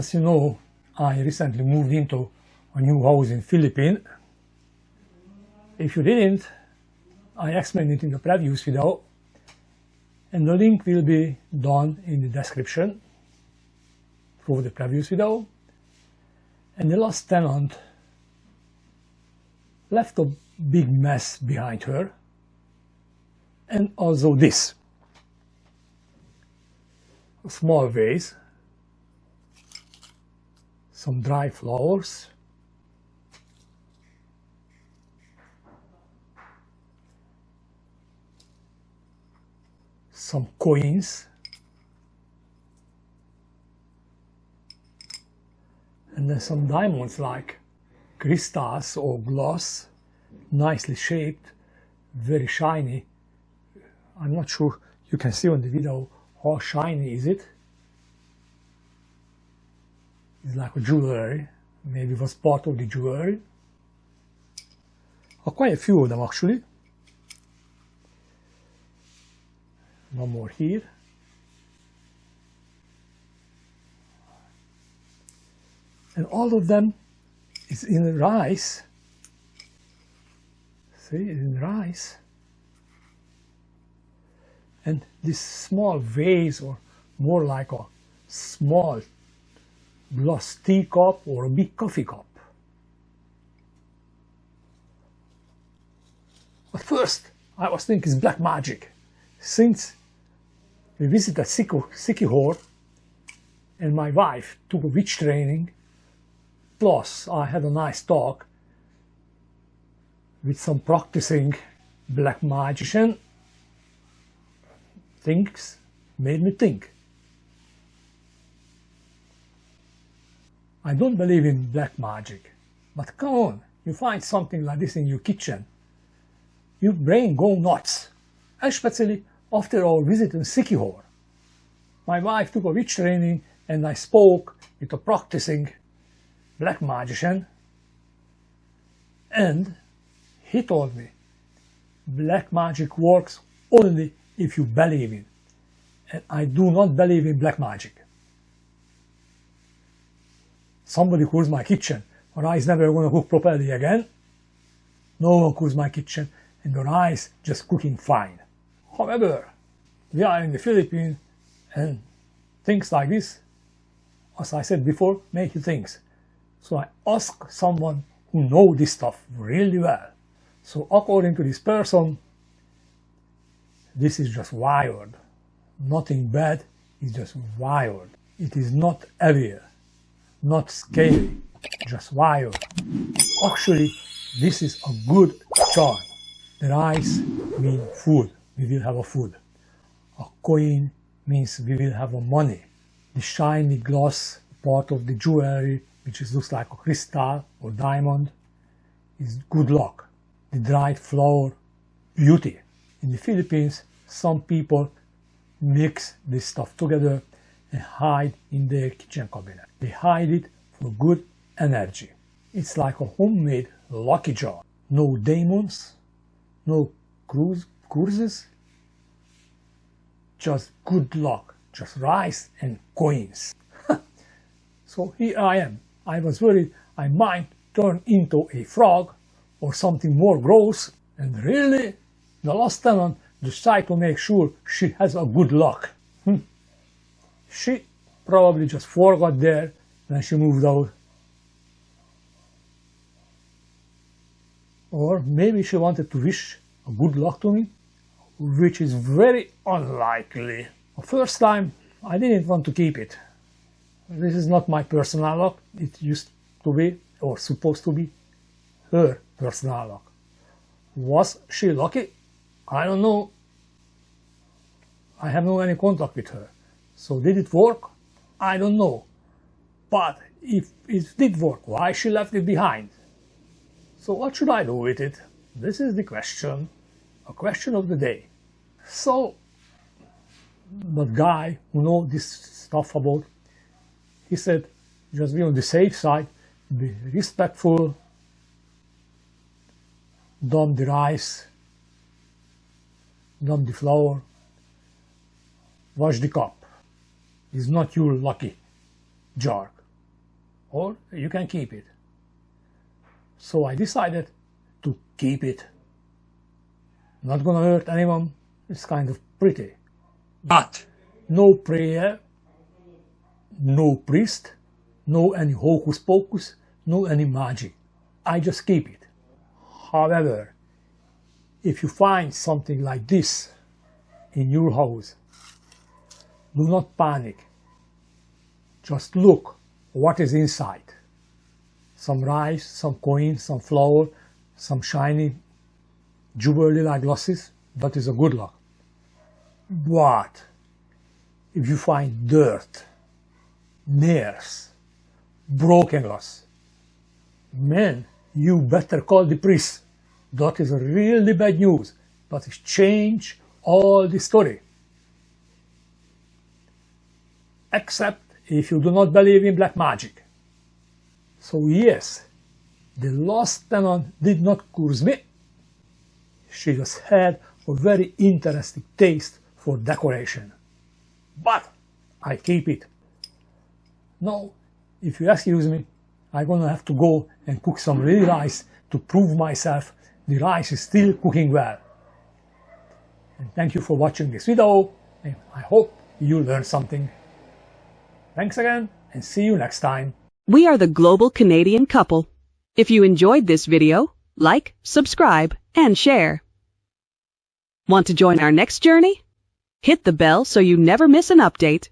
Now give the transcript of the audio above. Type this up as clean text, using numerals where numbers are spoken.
As you know, I recently moved into a new house in Philippines. If you didn't, I explained it in the previous video, and the link will be down in the description for the previous video. And the last tenant left a big mess behind her, and also this. A small vase, some dry flowers, some coins, and then some diamonds like crystals or glass, nicely shaped, very shiny. I'm not sure you can see on the video how shiny is it. It's like a jewelry, maybe it was part of the jewelry. Quite a few of them actually. One more here. And all of them is in rice. See, it's in rice. And this small vase, or more like a small glass teacup or a big coffee cup. At first I was thinking it's black magic. Since we visited Sikihor and my wife took a witch training, plus I had a nice talk with some practicing black magician, things made me think. I don't believe in black magic, but come on, you find something like this in your kitchen, your brain go nuts, especially after our visit in Sikihor. My wife took a witch training and I spoke with a practicing black magician, and he told me black magic works only if you believe in, and I do not believe in black magic. Somebody calls my kitchen, the rice never gonna cook properly again. No one cooks my kitchen, and the rice just cooking fine. However, we are in the Philippines, and things like this, as I said before, make you think. So I asked someone who knows this stuff really well. So according to this person, this is just wired. Nothing bad, it's just wired. It is not evil, not scary, just wired. Actually, this is a good charm. The rice means food, we will have a food. A coin means we will have a money. The shiny glass, part of the jewelry, which looks like a crystal or diamond, is good luck. The dried flower, beauty. In the Philippines, some people mix this stuff together and hide in their kitchen cabinet. They hide it for good energy. It's like a homemade lucky jar. No demons, no curses, just good luck, just rice and coins. So here I am. I was worried I might turn into a frog or something more gross, and really, the last tenant decided to make sure she has a good luck. She probably just forgot there when she moved out. Or maybe she wanted to wish a good luck to me, which is very unlikely. The first time I didn't want to keep it. This is not my personal luck. It used to be, or supposed to be, her personal luck. Was she lucky? I don't know. I have no any contact with her. So did it work? I don't know. But if it did work, why she left it behind? So what should I do with it? This is the question. A question of the day. So the guy who knows this stuff about, he said, just be on the safe side, be respectful, dump the rice, dump the flour, wash the cup. It's not your lucky jar. or you can keep it. So I decided to keep it. Not gonna hurt anyone, it's kind of pretty. But no prayer, no priest, no any hocus pocus, no any magic. I just keep it. However, if you find something like this in your house, do not panic. Just look what is inside. Some rice, some coins, some flour, some shiny jewelry like glasses. That is a good luck. But if you find dirt, nails, broken glass, man, you better call the priest. That is really bad news. That is change all the story. Except if you do not believe in black magic. So yes, the last tenant did not curse me. She just had a very interesting taste for decoration. But I keep it. Now, if you excuse me, I'm gonna have to go and cook some real rice to prove myself the rice is still cooking well. And thank you for watching this video, and I hope you learned something. Thanks again, and see you next time. We are the Global Canadian Couple. If you enjoyed this video, like, subscribe, and share. Want to join our next journey? Hit the bell so you never miss an update.